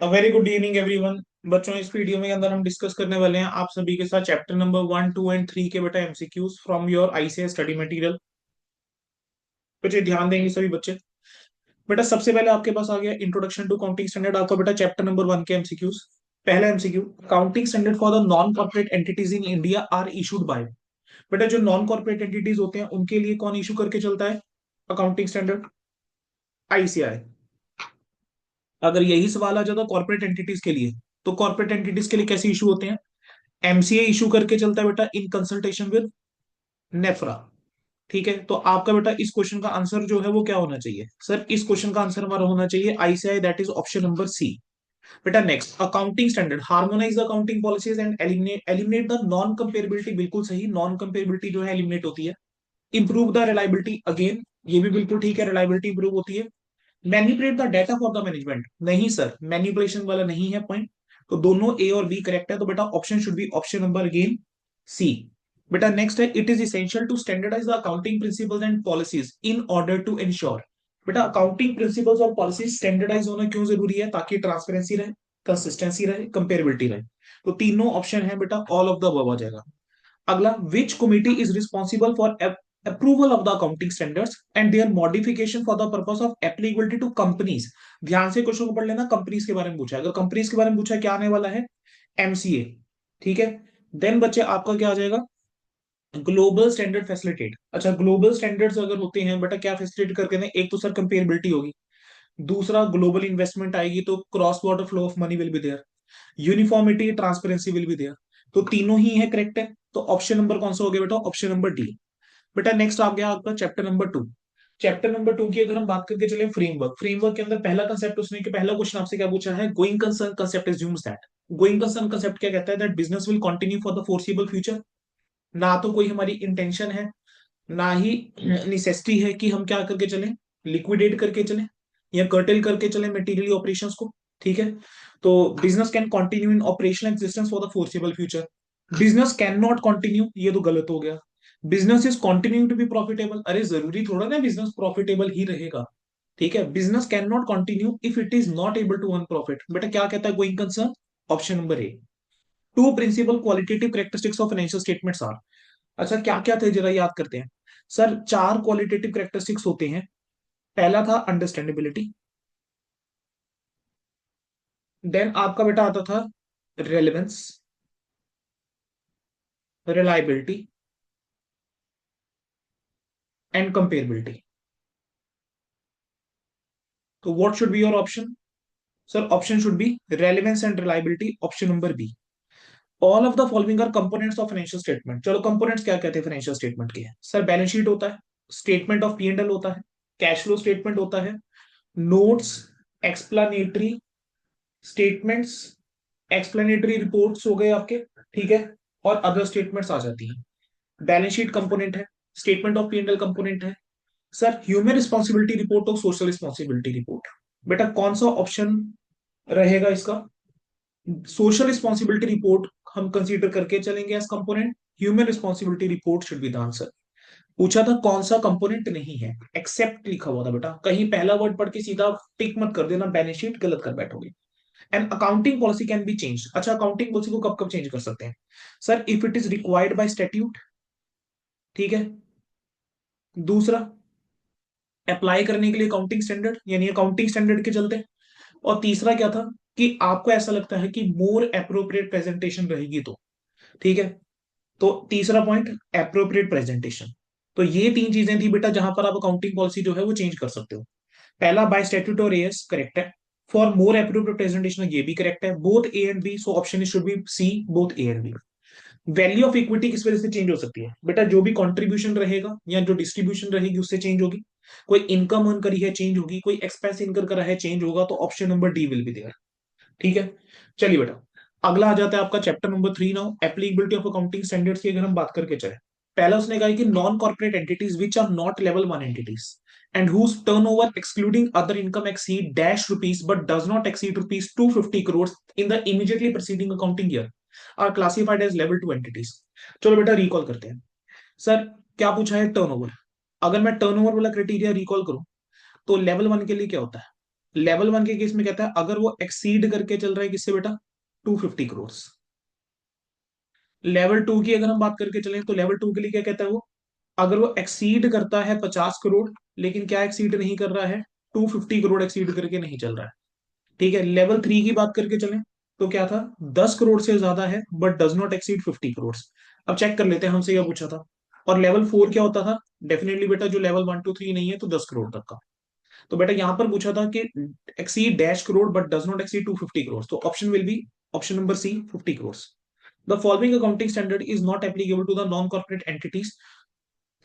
Very good evening everyone. बच्चों, इस video में अंदर हम डिस्कस करने वाले हैं आप सभी के साथ चैप्टर नंबर 1, 2 एंड 3 के बेटा MCQs from your ICS study material. बच्चे ध्यान देंगे सभी बच्चे। बेटा सबसे पहले आपके पास आ गया इंट्रोडक्शन टू काउंटिंग स्टैंडर्ड, आपका बेटा चैप्टर नंबर 1 के एमसीक्यूज। पहला MCQ, counting standard for the non corporate entities in India are issued by. बेटा जो नॉन कॉर्पोरेट एंटिटीज होते हैं उनके लिए कौन इशू करके चलता है अकाउंटिंग स्टैंडर्ड? आईसीआई। अगर यही सवाल आ जाता कॉर्पोरेट एंटिटीज के लिए, तो कॉर्पोरेट एंटिटीज के लिए कैसे इशू होते हैं? एमसीए इशू करके चलता है बेटा इन कंसल्टेशन विद नेफ्रा। ठीक है, तो आपका बेटा इस क्वेश्चन का आंसर जो है वो क्या होना चाहिए? सर इस क्वेश्चन का आंसर हमारा होना चाहिए ICI, that is option number C. बेटा next, accounting standard harmonise the accounting policies and eliminate the non comparability. बिल्कुल सही, नॉन कंपेरेबिलिटी जो है एलिमिनेट होती है। इंप्रूव द रिलायबिलिटी, अगेन ये भी बिल्कुल ठीक है, रिलायबिलिटी इंप्रूव होती है। Manipulate the data for the management, नहीं सर मैनिपुलेशन वाला नहीं है पॉइंट। तो दोनों ए और बी करेक्ट है, तो बेटा option should be option number again C. बेटा नेक्स्ट है, it is essential to standardise the accounting principles and policies in order to ensure. बेटा अकाउंटिंग प्रिंसिपल्स और पॉलिसीज स्टैंडर्डाइज होना क्यों जरूरी है? ताकि ट्रांसपेरेंसी रहे, कंसिस्टेंसी रहे, कंपेरेबिलिटी रहे। तो तीनों ऑप्शन है बेटा ऑल ऑफ द अबव आ जाएगा। अगला, which committee is responsible for approval of the accounting standards and their modification for the purpose of applicability to companies. ध्यान से क्वेश्चन को पढ़ लेना, कंपनीज के बारे में पूछा है। अगर कंपनीज के बारे में पूछा है, क्या आने वाला है? एमसीए। ठीक है, देन बच्चे आपका क्या आ जाएगा? Global standard facilitate. अच्छा, ग्लोबल स्टैंडर्ड्स अगर होते हैं बेटा, क्या फैसिलिटेट करके ना? एक तो सर कंपेरेबिलिटी होगी, दूसरा ग्लोबल इन्वेस्टमेंट आएगी तो cross border flow of money will be there, uniformity transparency will be there. तो तीनों ही है करेक्ट है, तो ऑप्शन नंबर कौन सा हो गया बेटा? Option number D. बेटा नेक्स्ट आ गया आपका चैप्टर नंबर 2। चैप्टर नंबर 2 की अगर हम बात करके चले, फ्रेमवर्क। फ्रेमवर्क के अंदर पहला कंसेप्ट, उसने कि पहला क्वेश्चन आपसे क्या पूछा है? Going concern concept assumes that. Going concern concept क्या कहता है? That business will continue for the foreseeable future. ना तो कोई हमारी इंटेंशन है, ना ही निसेसिटी है कि हम क्या करके चलें, लिक्विडेट करके चलें या कर्टेल करके चलें मटेरियल ऑपरेशंस को। ठीक है, तो business can continue in operational existence for the foreseeable future. Business can not continue, ये तो गलत हो गया। Business is continue to be profitable, अरे जरूरी थोड़ा ना बिजनेस प्रॉफिटेबल ही रहेगा। ठीक है, business can not continue if it is not able to earn profit. बेटा क्या कहता है going concern? Option number A. Two principal qualitative characteristics of financial statements are. अच्छा क्या क्या थे जरा याद करते हैं। सर चार क्वालिटेटिव कैरेक्टरिस्टिक्स होते हैं। पहला था अंडरस्टैंडेबिलिटी, देन आपका बेटा आता था रेलेवेंस, रिलायबिलिटी एंड कंपेरेबिलिटी। तो what should be your option? Sir option should be relevance and reliability, option number B. All of the following are components of financial statement. चलो कंपोनेंट्स क्या कहते हैं financial statement के? Sir balance sheet होता है, statement of P and L होता है, cash flow statement होता है, notes, explanatory statements, explanatory reports हो गए आपके। ठीक है, और अदर स्टेटमेंट्स आ जाती हैं। बैलेंस शीट कंपोनेंट है, statement of P and L component है। सर ह्यूमन रिस्पॉन्सिबिलिटी रिपोर्ट और सोशल रिस्पॉन्सिबिलिटी रिपोर्ट। बेटा कौन सा ऑप्शन रहेगा इसका? सोशल रिस्पॉन्सिबिलिटी रिपोर्ट हम कंसीडर करके चलेंगे as component. Human responsibility report should be the answer. पूछा था कौन सा कंपोनेंट नहीं है, एक्सेप्ट लिखा हुआ था बेटा, कहीं पहला वर्ड पढ़ के सीधा टिक मत कर देना, बैलेंस शीट गलत कर बैठोगे। And accounting policy can be change. अच्छा अकाउंटिंग पॉलिसी को कब कब चेंज कर सकते हैं? Sir if it is required by statute. ठीक है, दूसरा अप्लाई करने के लिए अकाउंटिंग स्टैंडर्ड, यानी अकाउंटिंग स्टैंडर्ड के चलते। और तीसरा क्या था कि आपको ऐसा लगता है कि मोर अप्रोप्रिएट प्रेजेंटेशन रहेगी तो। ठीक है, तो तीसरा पॉइंट अप्रोप्रिएट प्रेजेंटेशन। तो ये तीन चीजें थी बेटा जहां पर आप अकाउंटिंग पॉलिसी जो है वो चेंज कर सकते हो। पहला बाय स्टैट्यूट और एएस करेक्ट है, फॉर मोर अप्रोप्रिएट प्रेजेंटेशन ये भी करेक्ट है, both A and B, so option should be C, both A and B. Value of equity किस वजह से चेंज हो सकती है? बेटा जो भी कंट्रीब्यूशन रहेगा या जो डिस्ट्रीब्यूशन रहेगी उससे चेंज होगी। कोई इनकम अर्न करी है चेंज होगी, कोई एक्सपेंस इनकर करा है चेंज होगा, तो option number D will be there. ठीक है, चलिए बेटा अगला आ जाता है आपका chapter number 3 now, applicability of accounting standards की अगर हम बात करके चले। पहला उसने कहा कि non corporate entities which are not level 1 entities and whose turnover excluding other income exceed dash rupees but does not exceed rupees 250 crores in the immediately preceding accounting year are classified as level 2 entities। चलो बेटा recall करते हैं। Sir क्या पूछा है? Turnover. अगर मैं turnover वाला क्राइटेरिया रिकॉल करूं तो लेवल 1 के लिए क्या होता है? लेवल वन के केस में कहता है अगर वो एक्सीड करके चल रहा है किससे बेटा, 250 करोड़। लेवल टू की अगर हम बात करके चलें तो लेवल टू के लिए क्या कहता है वो, अगर वो एक्सीड करता है 50 करोड़, लेकिन क्या एक्सीड नहीं कर रहा है, 250 करोड़ एक्सीड करके नहीं चल रहा है। ठीक है, लेवल थ्री की बात करके चलें तो क्या था, 10 करोड़ से ज्यादा है but does not exceed 50 crore. अब चेक कर लेते हैं, हमसे यह पूछा था। और लेवल फोर क्या होता था, डेफिनेटली बेटा जो लेवल वन टू थ्री नहीं है तो 10 करोड़ तक का। तो बेटा यहां पर पूछा था कि exceed dash crore but does not exceed 250 crore, तो option will be option number C, 50 crore. The following accounting standard is not applicable to the non corporate entities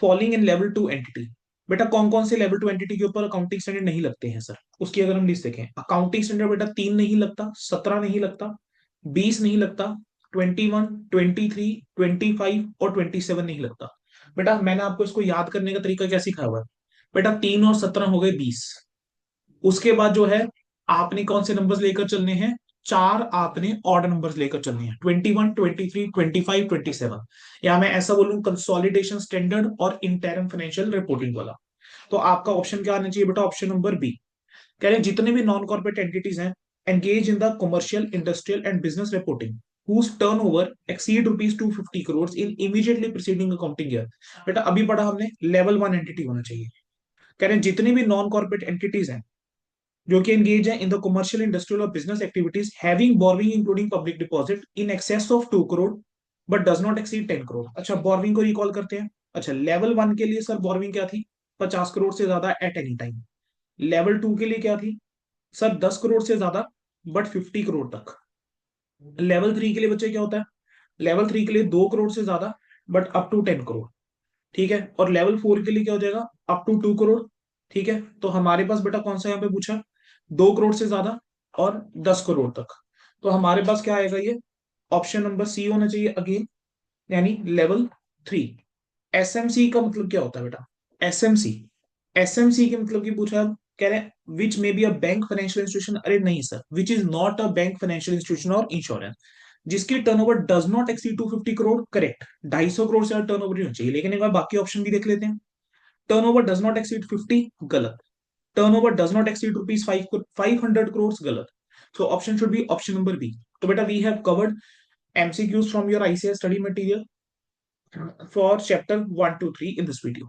falling in level two entity. बेटा कौन कौन से लेवल टू एंटिटी के ऊपर accounting standard नहीं लगते हैं सर, उसकी अगर हम लिस्ट देखें, अकाउंटिंग स्टैंडर्ड बेटा 3 नहीं लगता, 17 नहीं लगता, 20 नहीं लगता, 21, 23, 25 और 27 नहीं लगता। बेटा मैंने आपको इसको याद करने का तरीका क्या सिखाया हुआ है, बेटा 3 और 17 हो गए 20। उसके बाद जो है आपने कौन से नंबर्स लेकर चलने हैं, चार आपने ऑड नंबर्स लेकर चलने हैं, 21, 23, 25, 27। या मैं ऐसा बोलूं कंसोलिडेशन स्टैंडर्ड और इंटरम फाइनेंशियल रिपोर्टिंग वाला। तो आपका ऑप्शन क्या आना चाहिए बेटा, ऑप्शन नंबर बी। कह रहे हैं जितने भी नॉन कॉर्पोरेट एंटिटीज हैं engage in the commercial industrial and business reporting whose turnover exceed rupees 250 crores in immediately preceding accounting year। बेटा अभी पढ़ा हमने लेवल वन एंटिटी होना चाहिए। कह रहे हैं जितनी भी नॉन कॉर्पोरेट एंटिटीज हैं जो कि एंगेज है इन द कमर्शियल इंडस्ट्रियल और business activities having borrowing including public deposit in excess of 2 crore but does not exceed 10 crore. अच्छा बोरोइंग को रिकॉल करते हैं। अच्छा लेवल वन के लिए सर बोरोइंग क्या थी, 50 करोड़ से ज्यादा at any time. Level two के लिए क्या थी सर, 10 करोड़ से ज्यादा बट 50 करोड़ तक। लेवल थ्री के लिए बच्चे क्या होता है, लेवल थ्री के लिए 2 करोड़ से ज्यादा बट अप टू 10 करोड़। ठीक है, और लेवल फोर के लिए क्या हो जाएगा, अप टू 2 करोड़। ठीक है, तो हमारे पास बेटा कौन सा यहाँ पे पूछा, 2 करोड़ से ज्यादा और 10 करोड़ तक। तो हमारे पास क्या आएगा ये, ऑप्शन नंबर सी होना चाहिए अगेन, यानी लेवल थ्री। एसएमसी का मतलब क्या होता है बेटा, एसएमसी, एसएमसी के मतलब की पूछा है, कह रहे हैं which may be a bank financial institution, अरे नहीं sir, which is not a bank financial institution और इंश्योरेंस जिसकी turnover does not exceed 250 crore, correct. 250 crore से टर्नओवर नहीं होना चाहिए, लेकिन एक बार बाकी ऑप्शन भी देख लेते हैं। टर्नओवर डज नॉट एक्सीड 50, गलत। Turnover does not exceed rupees 500 crore, गलत। So option should be option number B. तो बेटा we have covered MCQs from your ICS study material for chapter 1 to 3 in this video.